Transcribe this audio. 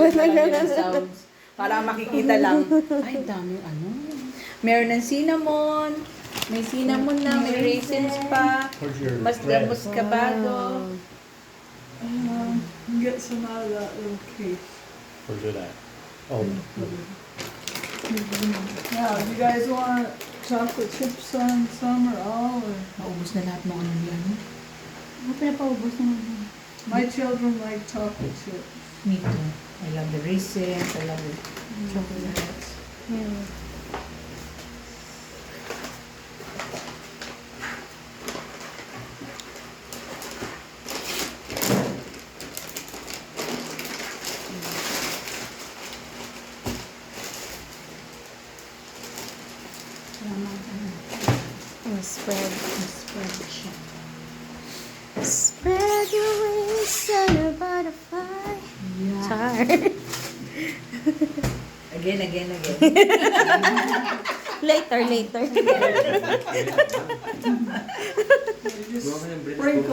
Lalagyan ng sounds. Para makikita lang. Ay, dami ano. Meron ng cinnamon. May cinnamon na, may raisins pa. Where's your Mas thread? muscabado. Get some out of that little case. Where's it at? Oh, Now, you guys want chocolate chips on some or all? Or? Naubos na lahat ng ano yan. Ano pinapaubos naman? My children like chocolate chips. Me too. I love the raisins. I love the chocolates. Yeah. Spread. Spread siya. Spread your wings on a butterfly. Yeah. Char. Again. Later. You just sprinkle